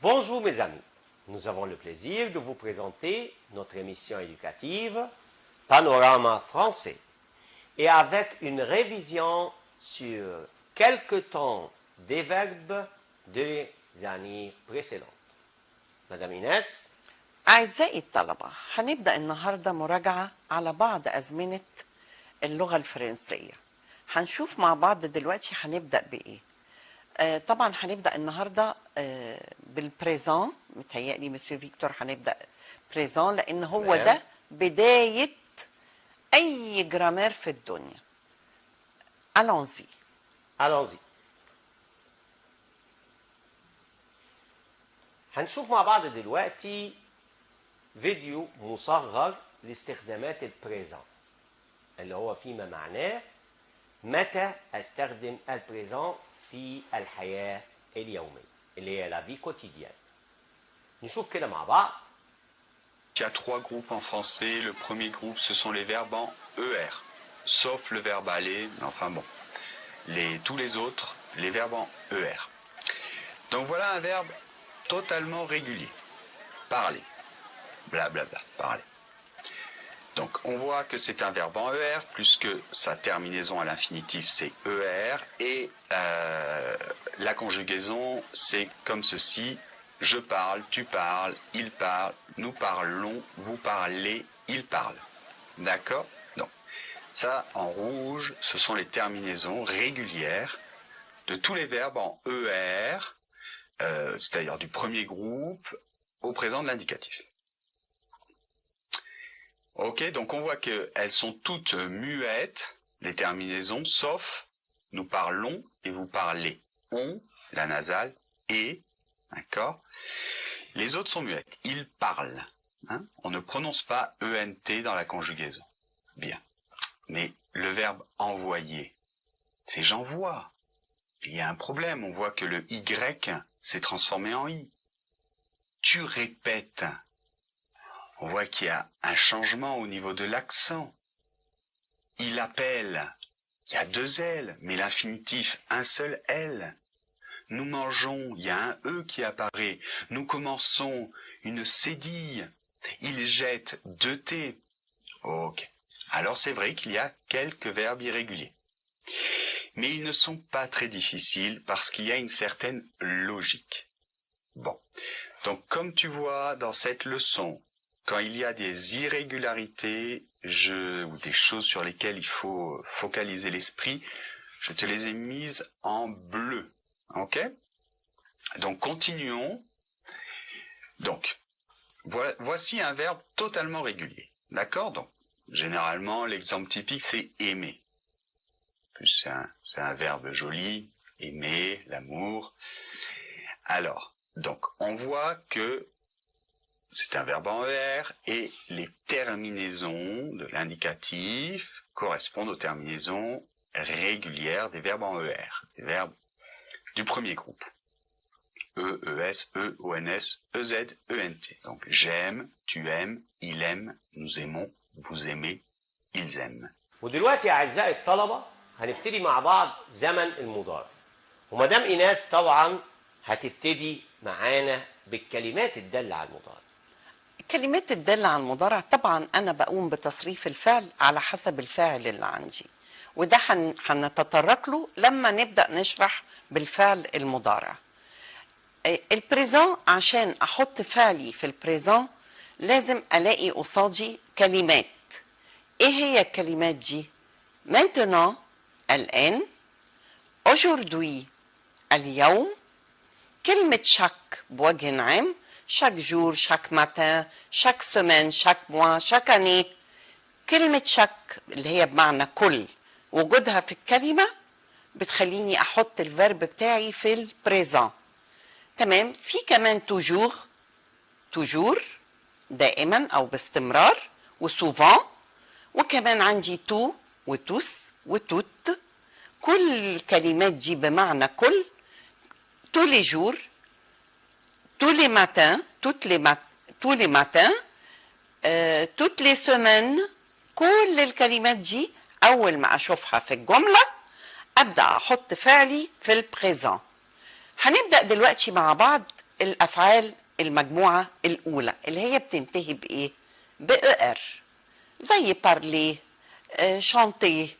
Bonjour mes amis, nous avons le plaisir de vous présenter notre émission éducative Panorama français et avec une révision sur quelques temps des verbes des années précédentes. Madame Inès. أعزائي الطلبة، هنبدأ النهاردة مراجعة على بعض أزمنة اللغة الفرنسية. هنشوف مع بعض دلوقتي هنبدأ بإيه. طبعا هنبدأ النهاردة بالبريزون. متهيألي مسيو فيكتور هنبدأ بريزون لأن هو ده بداية أي جرامير في الدنيا. Allons-y. Allons-y. هنشوف مع بعض دلوقتي فيديو مصغر لاستخدامات البريزون اللي هو فيما معناه متى استخدم البريزون في الحياة اليومية اللي هي la vie quotidienne. نشوف كده مع بعض. Il y a trois groupes en français. Le premier groupe, ce sont les verbes en ER, sauf le verbe aller, mais enfin bon. Tous les autres, les verbes en ER. Donc voilà un verbe totalement régulier. Parler. Blablabla, parler. Donc on voit que c'est un verbe en ER, puisque sa terminaison à l'infinitif c'est ER, et la conjugaison c'est comme ceci: je parle, tu parles, il parle, nous parlons, vous parlez, il parle. D'accord? Donc ça en rouge, ce sont les terminaisons régulières de tous les verbes en ER, c'est-à-dire du premier groupe au présent de l'indicatif. Ok, donc on voit qu'elles sont toutes muettes, les terminaisons, sauf nous parlons et vous parlez. On, la nasale, et, d'accord. Les autres sont muettes. Ils parlent. Hein, on ne prononce pas ENT dans la conjugaison. Bien. Mais le verbe envoyer, c'est j'envoie. Il y a un problème. On voit que le Y s'est transformé en I. Tu répètes. On voit qu'il y a un changement au niveau de l'accent. Il appelle. Il y a deux L, mais l'infinitif, un seul L. Nous mangeons, il y a un E qui apparaît. Nous commençons, une cédille. Il jette, deux T. Ok. Alors c'est vrai qu'il y a quelques verbes irréguliers. Mais ils ne sont pas très difficiles parce qu'il y a une certaine logique. Bon. Donc comme tu vois dans cette leçon, quand il y a des irrégularités ou des choses sur lesquelles il faut focaliser l'esprit, je te les ai mises en bleu. Ok? Donc continuons. Donc, voici un verbe totalement régulier. D'accord? Donc, généralement, l'exemple typique, c'est aimer. Plus c'est un verbe joli, aimer, l'amour. Alors, donc, on voit que c'est un verbe en ER et les terminaisons de l'indicatif correspondent aux terminaisons régulières des verbes en ER, des verbes du premier groupe. E, ES, E, ONS, EZ, ENT. Donc j'aime, tu aimes, il aime, nous aimons, vous aimez, ils aiment. ودلوقتي أعزائي الطلبة هنبتدي مع بعض زمن المضارع. ومدام إيناس طبعا هتبتدي معانا بالكلمات الدالة على المضارع. الكلمات الدالة على المضارع طبعا أنا بقوم بتصريف الفعل على حسب الفاعل اللي عندي، وده هنتطرق له لما نبدأ نشرح بالفعل المضارع. البريزون عشان أحط فعلي في البريزون لازم ألاقي قصادي كلمات. إيه هي الكلمات دي؟ maintenant الآن، aujourd'hui اليوم، كلمة chaque بوجه عام، chaque jour, chaque matin, chaque semaine, chaque mois, chaque année. كلمة chaque اللي هي بمعنى كل وجودها في الكلمة بتخليني أحط الفيرب بتاعي في البريزون. تمام. في كمان toujours دائما أو باستمرار، وسوفان، وكمان عندي تو وتوس وتوت. كل الكلمات دي بمعنى كل. tous les jours, tous les matins, tous les matins, toutes les semaines. كل الكلمات دي أول ما أشوفها في الجملة أبدأ أحط فعلي في البريزون. هنبدأ دلوقتي مع بعض الافعال المجموعه الاولى اللي هي بتنتهي بايه؟ بار، زي بارلي، شانتي،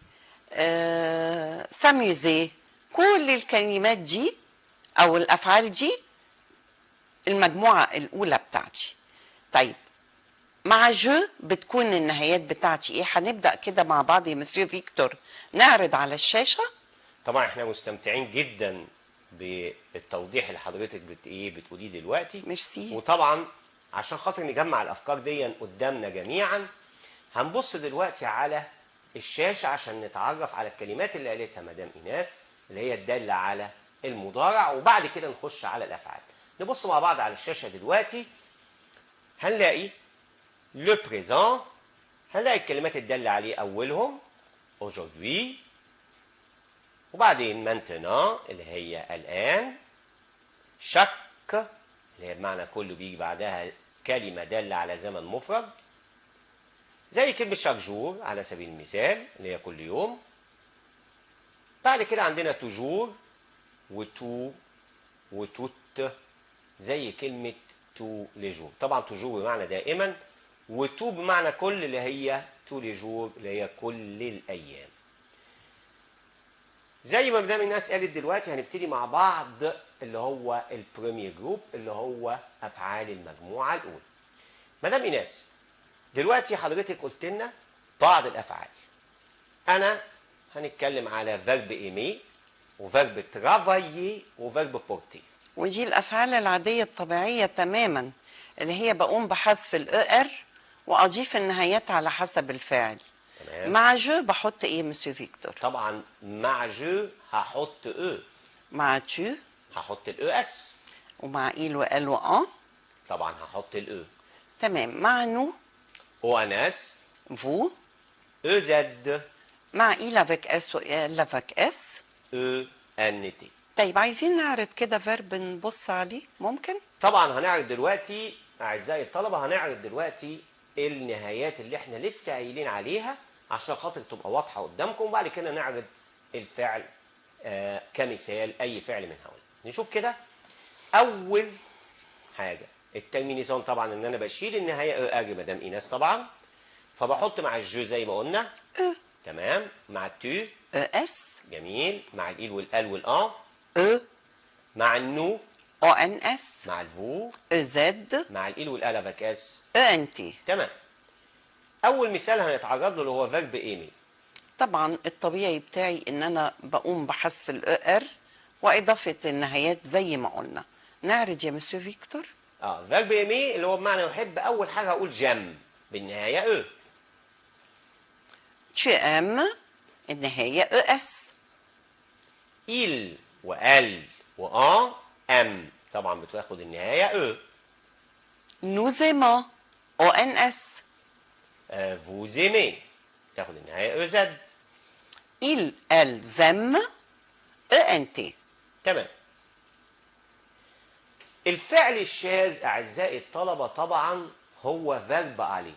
ساميوزي. كل الكلمات دي او الافعال دي المجموعه الاولى بتاعتي. طيب مع جو بتكون النهايات بتاعتي ايه؟ هنبدا كده مع بعض يا مسيو فيكتور نعرض على الشاشه. طبعا احنا مستمتعين جدا بالتوضيح اللي حضرتك بتقوليه دلوقتي. ميرسي. وطبعا عشان خاطر نجمع الافكار دي قدامنا جميعا، هنبص دلوقتي على الشاشه عشان نتعرف على الكلمات اللي قالتها مدام ايناس اللي هي الداله على المضارع، وبعد كده نخش على الافعال. نبص مع بعض على الشاشه دلوقتي، هنلاقي لو بريزون، هنلاقي الكلمات الداله عليه اولهم aujourd'hui، وبعدين maintenant اللي هي الآن، chaque اللي هي بمعنى كله بيجي بعدها كلمة دالة على زمن مفرد، زي كلمة chaque jour على سبيل المثال اللي هي كل يوم. بعد كده عندنا toujours وتو وتوت زي كلمة tous les jours. طبعا toujours بمعنى دائما، وتو بمعنى كل اللي هي tous les jours اللي هي كل الأيام. زي ما مدام الناس قالت دلوقتي، هنبتدي مع بعض اللي هو البريمير جروب اللي هو افعال المجموعه الاولى. مدام ايناس دلوقتي حضرتك قلت لنا بعض الافعال. انا هنتكلم على فيرب ايمي وفيرب ترافايي وفيرب بورتي. ودي الافعال العاديه الطبيعيه تماما اللي هي بقوم بحذف الار واضيف النهايات على حسب الفاعل. تمام. مع جو بحط ايه مسيو فيكتور؟ طبعا مع جو هحط مع تو، هحط الاو اس. ومع إيل وإل وأن طبعا هحط الاو. تمام. مع نو او ان اس، فو، او زد، مع إيل افيك اس وإل افيك اس. او ان تي. طيب عايزين نعرض كده فيرب نبص عليه ممكن؟ طبعا هنعرض دلوقتي اعزائي الطلبه، هنعرض دلوقتي النهايات اللي احنا لسه قايلين عليها عشان خاطر تبقى واضحه قدامكم، وبعد كده نعرض الفعل كمثال اي فعل من هؤلاء. نشوف كده. اول حاجه الترمينيزون، طبعا ان انا بشيل النهايه اجي مدام ايناس طبعا، فبحط مع الجو زي ما قلنا. تمام. مع التو اس. جميل. مع الايل والال والان. مع النو. او ان اس. مع الفو. زد. مع الايل والال افيك اس. ان تي. تمام. اول مثال هنتعرض له اللي هو فيرب ايمي. طبعا الطبيعي بتاعي ان انا بقوم بحذف الار واضافه النهايات زي ما قلنا. نعرض يا مسيو فيكتور. فيرب ايمي اللي هو بمعنى يحب، اول حاجه اقول جم بالنهايه tu aimes النهايه اس. il وال وان ام طبعا بتاخد النهايه nous aimons او ان اس. vous aimez تاخد النهايه زد. il elles aiment ان تي. تمام. الفعل الشاذ اعزائي الطلبه طبعا هو فيرب عليه.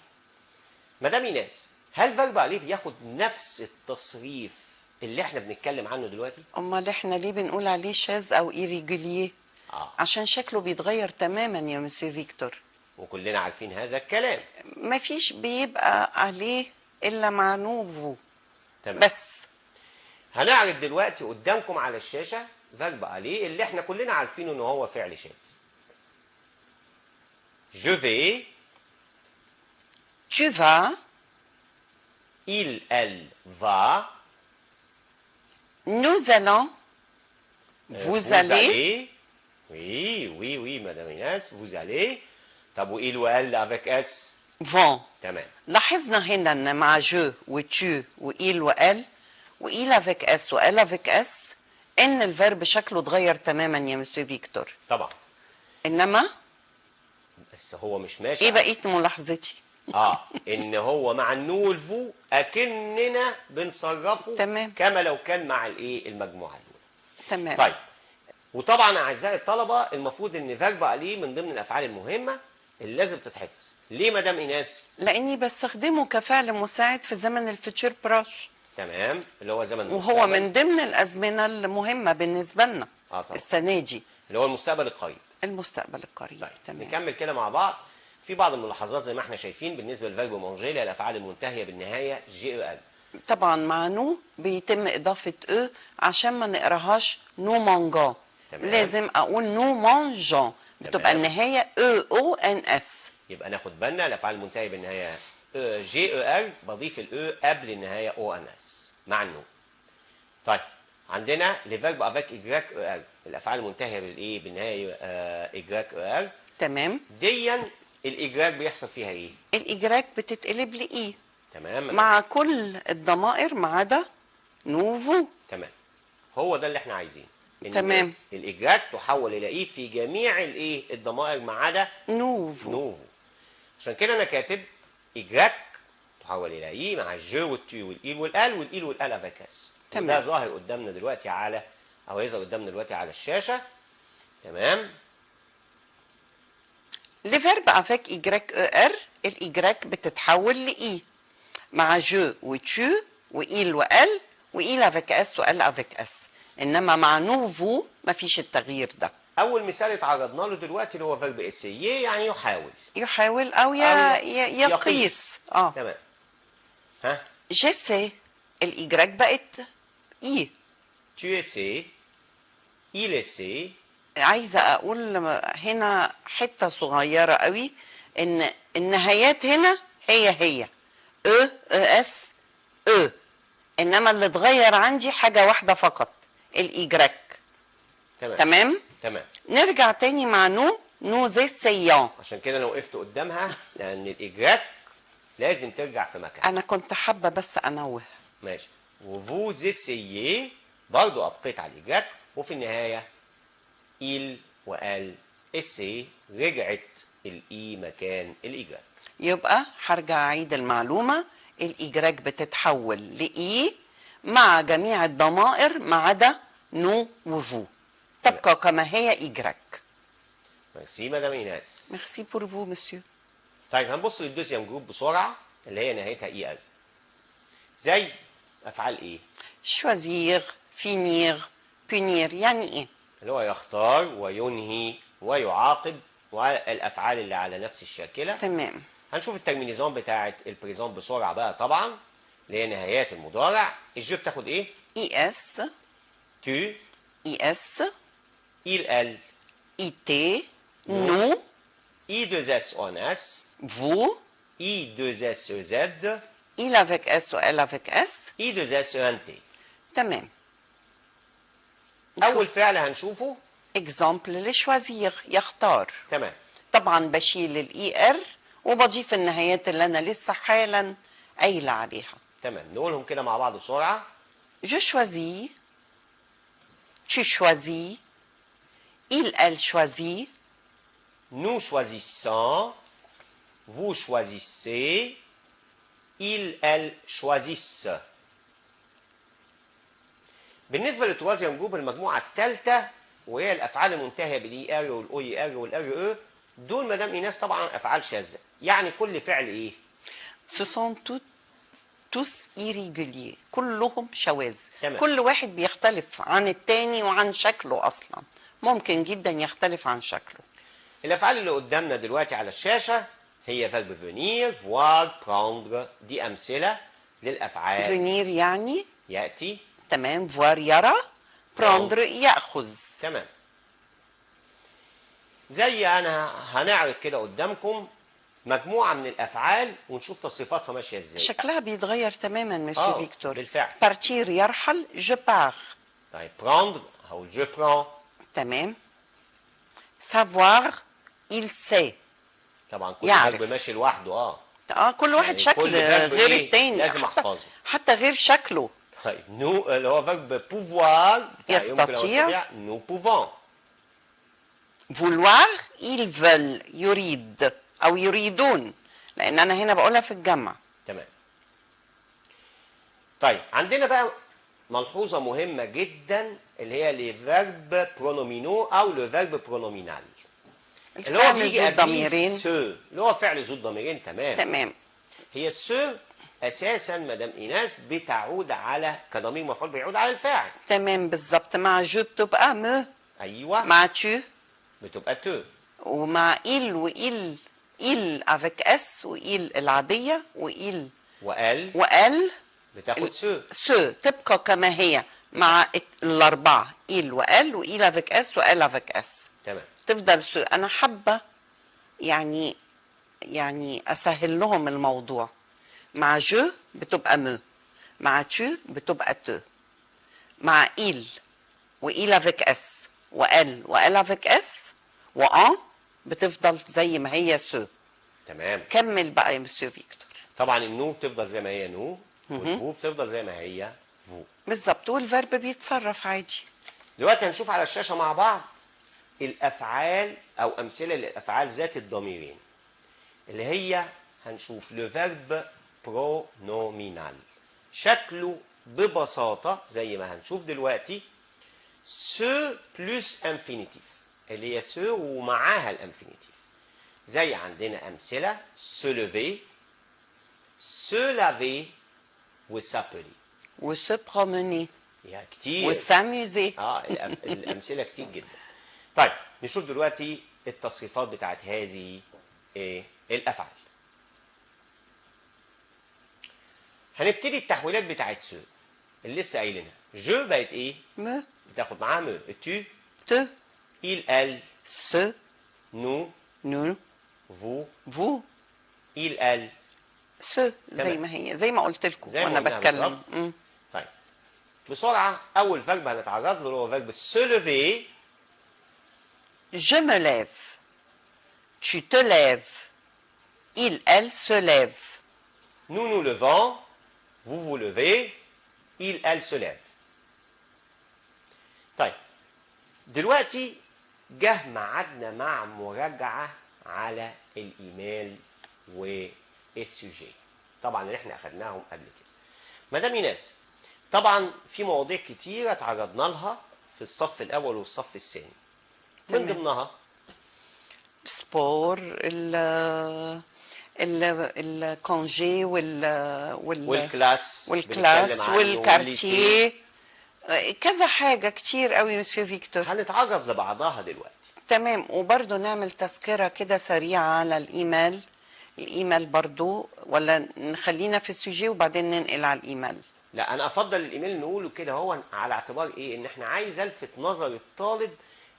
مدام ايناس، هل فيرب عليه بياخد نفس التصريف اللي احنا بنتكلم عنه دلوقتي؟ امال احنا ليه بنقول عليه شاذ او ايريجوليه؟ عشان شكله بيتغير تماما يا مسيو فيكتور، وكلنا عارفين هذا الكلام. مفيش بيبقى عليه الا مع نوفو. تمام. بس هنعرض دلوقتي قدامكم على الشاشه فيرب عليه اللي احنا كلنا عارفينه ان هو فعل شاذ. je vais. tu vas. il elle va. nous allons. vous allez. Oui, madame Inès, vous allez. طب وإل وإل avec S. vont. تمام. لاحظنا هنا ان مع جو وتشو وإيل وإل وإيل افيك اس وإل افيك اس ان الفيرب شكله اتغير تماما يا مسيو فيكتور. طبعا. انما بس هو مش ماشي. ايه بقيه ملاحظتي؟ ان هو مع النو والفو اكننا بنصرفه تمام. كما لو كان مع الايه المجموعه الاولى. تمام. طيب. وطبعا اعزائي الطلبه المفروض ان فيرب عليه من ضمن الافعال المهمه اللي لازم تتحفظ. ليه مدام ايناس؟ لاني بستخدمه كفعل مساعد في زمن الفيتشر براش. تمام. اللي هو زمن وهو المستقبل. من ضمن الازمنه المهمه بالنسبه لنا طبعا. السنه دي. اللي هو المستقبل القريب. المستقبل القريب. طيب تمام. نكمل كده مع بعض. في بعض الملاحظات زي ما احنا شايفين بالنسبه للفيرب مونجي اللي هي الافعال المنتهيه بالنهايه جي او ال. طبعا مع نو بيتم اضافه او عشان ما نقراهاش نو مانجون. تمام. لازم اقول نو مانجون، بتبقى تمام. النهايه او ان اس. يبقى ناخد بالنا الافعال المنتهيه بالنهايه جي او ال بضيف الاو قبل النهايه او ان اس مع النو. طيب عندنا لي فيرب افيك اجراك او ال الافعال المنتهيه بالايه بالنهايه اجراك او ال. تمام. ديا الاجراك بيحصل فيها ايه؟ الاجراك بتتقلب لاي تمام. مع كل الضمائر ما عدا نوفو. تمام. هو ده اللي احنا عايزينه. إن تمام. الاجراك تحول الى ايه في جميع الايه الضمائر ما عدا نوفو. نوفو. عشان كده انا كاتب اجراك تحول الى اي مع الجو والتي والايل والال والايل والال افيكاس. تمام. ده ظاهر قدامنا دلوقتي على او هيظهر قدامنا دلوقتي على الشاشه. تمام. لفيرب افيك ايجريك او ار الايجريك بتتحول لاي مع جو وتشو وايل وال وايل افيك اس وال افيك اس، انما مع نوفو مفيش التغيير ده. اول مثال اتعرضنا له دلوقتي اللي هو فيرب اسيي يعني يحاول. يحاول او يقيس. تمام. ها جيسي الايجريك بقت اي. tu essaies il essaie. عايزه اقول هنا حته صغيره قوي ان النهايات هنا هي او اس او، انما اللي اتغير عندي حاجه واحده فقط الايجريك. تمام. تمام. تمام. نرجع تاني مع نو زي سيان. عشان كده انا وقفت قدامها لان الاجراك لازم ترجع في مكان. انا كنت حابه بس انوه. ماشي. وفوز اسيي برضه ابقيت على الاجراك وفي النهايه il وال اسي رجعت الاي مكان الاجراك. يبقى هرجع اعيد المعلومه، الايجراك بتتحول لاي مع جميع الضمائر ما عدا نو وفو، تبقى كما هي ايجراك. ميرسي مدام ايناس. ميرسي بور فو مسيو. طيب هنبص للدوزيام جروب بسرعه اللي هي نهايتها اي ال. زي افعال ايه؟ شوازير، فينير، بونير، يعني ايه؟ اللي هو يختار وينهي ويعاقب والافعال اللي على نفس الشاكله. تمام. هنشوف الترمينيزون بتاعه البريزون بسرعه بقى طبعا اللي هي نهايات المضارع. الجو بتاخد ايه؟ اي اس، tu اي اس، il elle اي تي، نو، i 2 s on s فو، i 2 s e z il avec s و elle avec s. i 2 s e n t. تمام. اول فعل هنشوفه اكزامبل لشوازير يختار. تمام. طبعا بشيل الاي ار وبضيف النهايات اللي انا لسه حالا قايله عليها. تمام. نقولهم كده مع بعض بسرعه. Je choisis, tu choisis, il elle choisit, nous choisissons vous choisissez ils elles choisissent. بالنسبه للتوازيان جروب المجموعه الثالثه وهي الافعال المنتهيه بالاي ار والاو ار والار او دول مدام ايناس طبعا افعال شاذه. يعني كل فعل ايه؟ ce sont tous irréguliers، كلهم شواذ. تمام. كل واحد بيختلف عن التاني وعن شكله اصلا، ممكن جدا يختلف عن شكله. الافعال اللي قدامنا دلوقتي على الشاشه هي فيرب فينير فوار بروندر. دي امثله للافعال. فينير يعني ياتي. تمام. فوار يرى، بروندر ياخذ. تمام. زي انا هنعرض كده قدامكم مجموعه من الافعال ونشوف تصريفاتها ماشيه ازاي. شكلها بيتغير تماما مسيو فيكتور. بالفعل. بارتير يرحل، جو بار. طيب بروندر او جو برون. تمام. savoir il sait، طبعا كل يعرف. فيرب ماشي لوحده. كل واحد يعني شكل كل فيرب غير إيه؟ التاني، لازم احفظه. حتى غير شكله. طيب نو اللي هو فيرب بوفوار يستطيع. نو بوفون. vouloir ils veulent، يريد او يريدون، لان انا هنا بقولها في الجمع. تمام. طيب عندنا بقى ملحوظه مهمه جدا اللي هي لي فيرب برونومينو او لو فيرب برونومينال اللي هو الفعل بيجي ذو قبليه ضميرين. سو اللي هو فعل ذو الضميرين. تمام. تمام. هي السو اساسا مدام ايناس بتعود على كضمير مفعول بيعود على الفاعل. تمام بالظبط. مع جو بتبقى م، ايوه. مع tu بتبقى te. ومع il وil il avec s وil العادية وil وال وال بتاخد se. سو تبقى كما هي مع الأربعة il وال وil avec s وال avec s تمام. تفضل سو. أنا حابة يعني أسهل لهم الموضوع. مع جو بتبقى مو، مع tu بتبقى te، مع il وil avec s وال avec s وان بتفضل زي ما هي سو. تمام. كمل بقى يا مسيو فيكتور. طبعا النو بتفضل زي ما هي نو، والفو بتفضل زي ما هي فو. بالظبط، والفيرب بيتصرف عادي. دلوقتي هنشوف على الشاشة مع بعض الأفعال أو أمثلة للأفعال ذات الضميرين، اللي هي هنشوف لو فيرب برونومينال. شكله ببساطة زي ما هنشوف دلوقتي سو بلس انفينيتيف، اللي هي سو ومعاها الانفينيتيف. زي عندنا أمثلة se lever، se laver، وسابلي. وسو بروموني يا كتير. وساميوزي. الأمثلة كتير جدا. طيب نشوف دلوقتي التصريفات بتاعت هذه الأفعال. هنبتدي التحويلات بتاعت سو اللي لسه قايلينها. جو بقت ايه؟ مو. بتاخد معاها مو. tu، te، il، elle، ce، nous، nous، vous، vous، il، elle. ce زي تمام. ما هي، زي ما قلت لكم زي ما وانا قلناها بتكلم. بالظبط. طيب بسرعة أول فيرب هنتعرض له اللي هو فيرب se lever. Je me lève. Tu te lèves. Il, elle se lève. Nous nous levons. Vous vous levez. Il، elle se lève. طيب دلوقتي جه ميعادنا مع مراجعة على الإيميل والسوجي، طبعا اللي احنا أخدناهم قبل كده. مدام إيناس، طبعا في مواضيع كتيرة تعرضنا لها في الصف الأول والصف الثاني، من تمام. ضمنها سبور، الكونجي والكلاس والكلاس بنتكلم عنه، والكارتيه، كذا حاجة كتير قوي مسيو فيكتور. هنتعرض لبعضها دلوقتي. تمام. وبرضه نعمل تذكرة كده سريعة على الإيميل برضه، ولا نخلينا في السوجي وبعدين ننقل على الإيميل؟ لا انا افضل الايميل نقوله كده، هو على اعتبار ايه؟ ان احنا عايز الفت نظر الطالب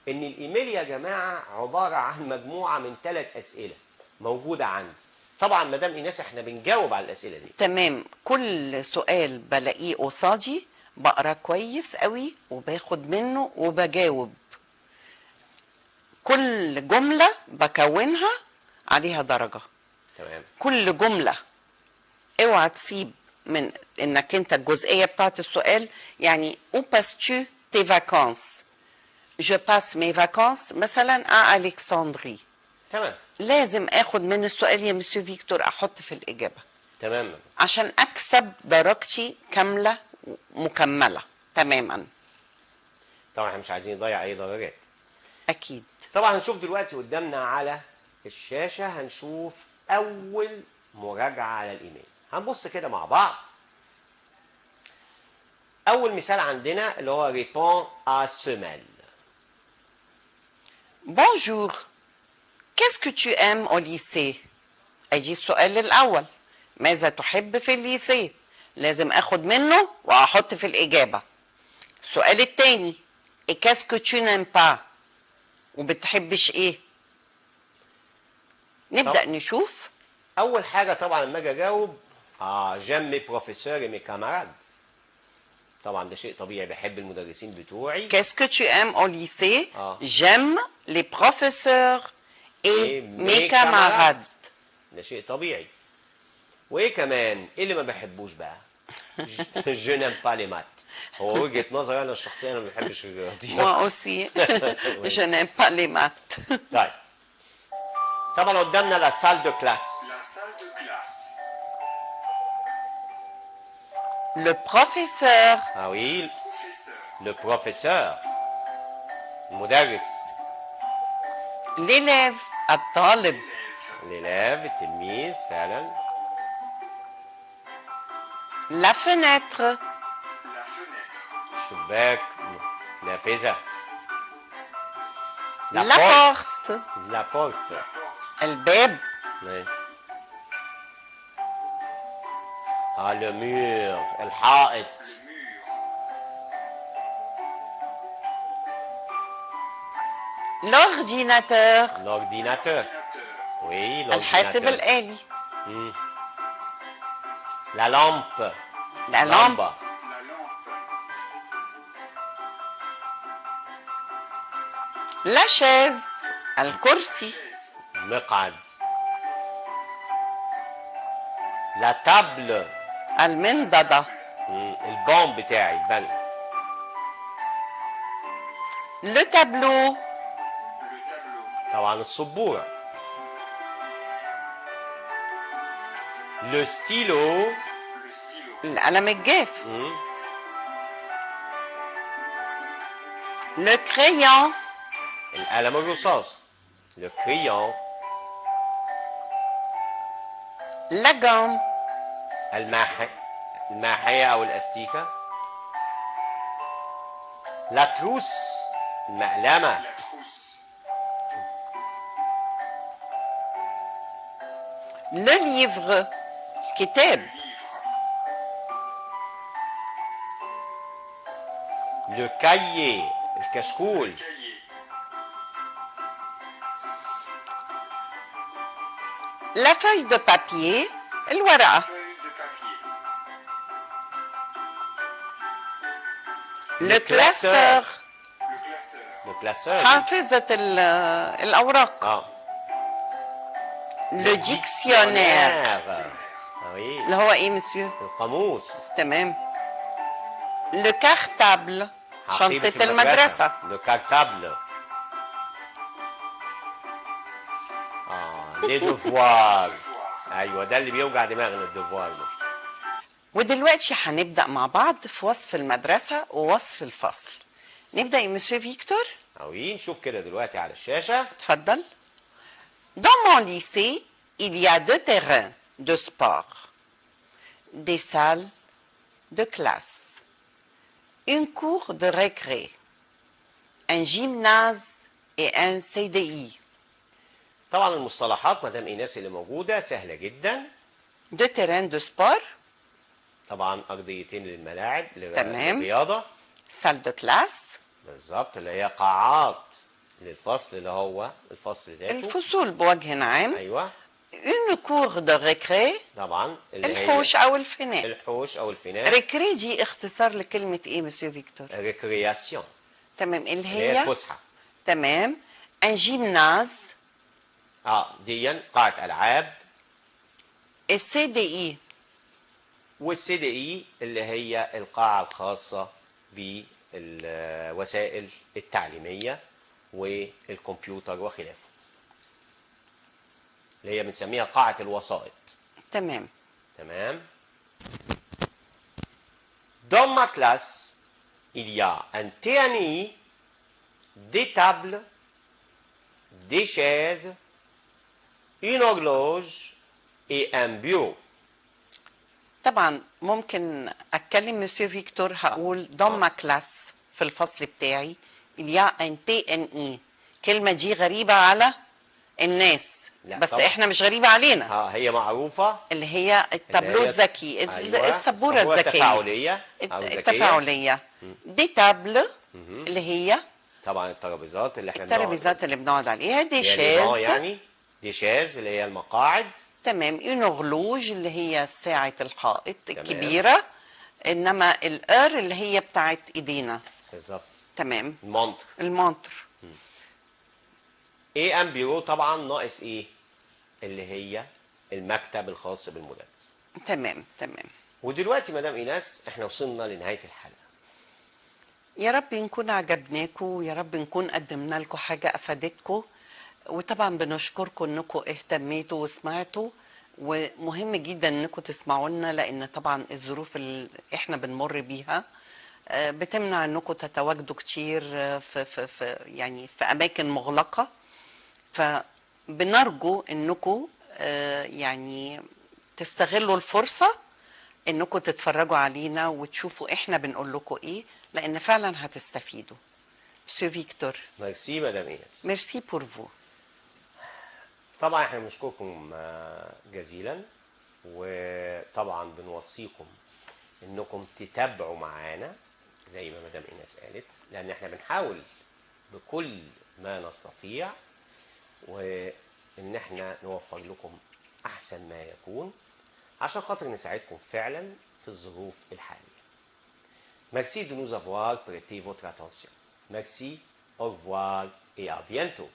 ان الايميل يا جماعه عباره عن مجموعه من 3 اسئله موجوده عندي. طبعا مدام ايناس احنا بنجاوب على الاسئله دي. تمام. كل سؤال بلاقيه قصادي بقرا كويس قوي وباخد منه وبجاوب. كل جمله بكونها عليها درجه. تمام. كل جمله اوعى تسيب من انك انت الجزئيه بتاعت السؤال. يعني où passes-tu tes vacances؟ je passe mes vacances مثلا à Alexandrie. تمام. لازم اخد من السؤال يا مسيو فيكتور احط في الاجابه تمام عشان اكسب درجتي كامله مكمله تماما. طبعا احنا مش عايزين نضيع اي درجات. اكيد. طبعا هنشوف دلوقتي قدامنا على الشاشه، هنشوف اول مراجعه على الايميل. هنبص كده مع بعض. اول مثال عندنا اللي هو répond à ce mail. Bonjour. Qu'est-ce que tu aimes au lycée؟ اجي السؤال الاول، ماذا تحب في الليسيه؟ لازم اخد منه واحط في الاجابه. السؤال الثاني et qu'est-ce que tu n'aimes pas؟ وبتحبش ايه؟ نبدا نشوف. اول حاجه طبعا لما اجي اجاوب j'aime mes professeurs et mes camarades. طبعا ده شيء طبيعي، بحب المدرسين بتوعي. Qu'est-ce que tu aimes au lycée؟ j'aime les professeurs et mes camarades. ده شيء طبيعي. وايه كمان؟ ايه اللي ما بحبوش بقى؟ je n'aime pas les maths. هو وجهه نظري انا الشخصيه، انا ما بحبش الرياضيات. moi aussi je n'aime pas les maths. طيب طبعا قدامنا لا salle de classe. le professeur. Ah oui, le professeur. المدرس. l'élève الطالب. l'élève التلميذ فعلا. la fenêtre. شباك، نافذة. La porte. La porte. الباب. Oui. Ah, le mur. الحائط. L'ordinateur. L'ordinateur. Oui, الحاسب l'ordinateur. الآلي. La lampe. La lampe. La chaise. الكرسي. المقعد. La table. المنضدة. البون بتاعي البنك. Le tableau. طبعا السبورة. Le stylo. القلم الجاف. Le crayon. القلم الرصاص. Le crayon. La gomme. الماحية أو الأستيكة. La trousse. المقلمة. Le livre. الكتاب. Le cahier. الكشكول. La feuille de papier. الورقة. Le classeur. Le classeur. حافظة الأوراق. Ah. Le dictionnaire. Ah oui. اللي هو إيه مسيو؟ القاموس. تمام. Le cartable. حقيبة شنطة المدرسة. Le cartable. les devoirs. ايوه ده اللي بيوجع دماغنا الديفوار ده. ودلوقتي هنبدأ مع بعض في وصف المدرسة ووصف الفصل. نبدأ يا مسيو فيكتور. oui نشوف كده دلوقتي على الشاشة. اتفضل. Dans mon lycée, il y a 2 terrains de sport, des salles de classe, une cour de récré, un gymnase et un CDI. طبعا المصطلحات مدام ايناس اللي موجودة سهلة جدا. 2 terrains de sport. طبعا أرضيتين للملاعب تمام. للرياضة. salle de classe. بالظبط اللي هي قاعات للفصل اللي هو الفصل ذاته. الفصول بوجه عام. ايوه. une cour de récré. طبعا اللي الحوش او الفناء. الحوش او الفناء. ريكري دي اختصار لكلمة ايه مسيو فيكتور؟ ريكرياسيون. تمام اللي هي هي الفسحة. تمام. ان جيمناز. ديا قاعة ألعاب. السي دي اي. والسي دي اي اللي هي القاعة الخاصة بالوسائل التعليمية والكمبيوتر وخلافه. اللي هي بنسميها قاعة الوسائط. تمام. تمام. Dans ma classe, il y a un TNI, des tables, des chaises, une horloge et un bureau. طبعا ممكن اتكلم مسيو فيكتور هقول dans ma classe في الفصل بتاعي il y a un TNI. كلمة دي غريبة على الناس بس طبعا. احنا مش غريبة علينا. هي معروفة اللي هي التابلو الذكي. أيوة. السبورة الذكية. التفاعلية. دي تابل اللي هي طبعا الترابيزات اللي احنا الترابيزات اللي بنقعد عليها. دي شاز يعني دي شاز اللي هي المقاعد. تمام. اون اغلوج اللي هي ساعة الحائط الكبيرة. انما الار اللي هي بتاعت ايدينا. بالظبط. تمام. المونتر. ايه ام بيرو طبعا ناقص ايه اللي هي المكتب الخاص بالمدرس. تمام. ودلوقتي مدام ايناس احنا وصلنا لنهاية الحلقة. يا رب نكون عجبناكم ويا رب نكون قدمنا لكم حاجة افادتكم. وطبعا بنشكركم انكم اهتميتوا وسمعتوا. ومهم جدا انكم تسمعوا لنا لان طبعا الظروف اللي احنا بنمر بيها بتمنع انكم تتواجدوا كتير في يعني في اماكن مغلقة. فبنرجو انكم يعني تستغلوا الفرصة انكم تتفرجوا علينا وتشوفوا احنا بنقول لكم ايه لان فعلا هتستفيدوا. سو فيكتور. ميرسي مدام ايناس. ميرسي بور فو. طبعا احنا بنشكركم جزيلا، وطبعا بنوصيكم انكم تتابعوا معانا زي ما مدام ايناس قالت، لان احنا بنحاول بكل ما نستطيع وان احنا نوفر لكم احسن ما يكون عشان خاطر نساعدكم فعلا في الظروف الحاليه. Merci de nous avoir prêté votre attention. Merci, au revoir et à bientôt.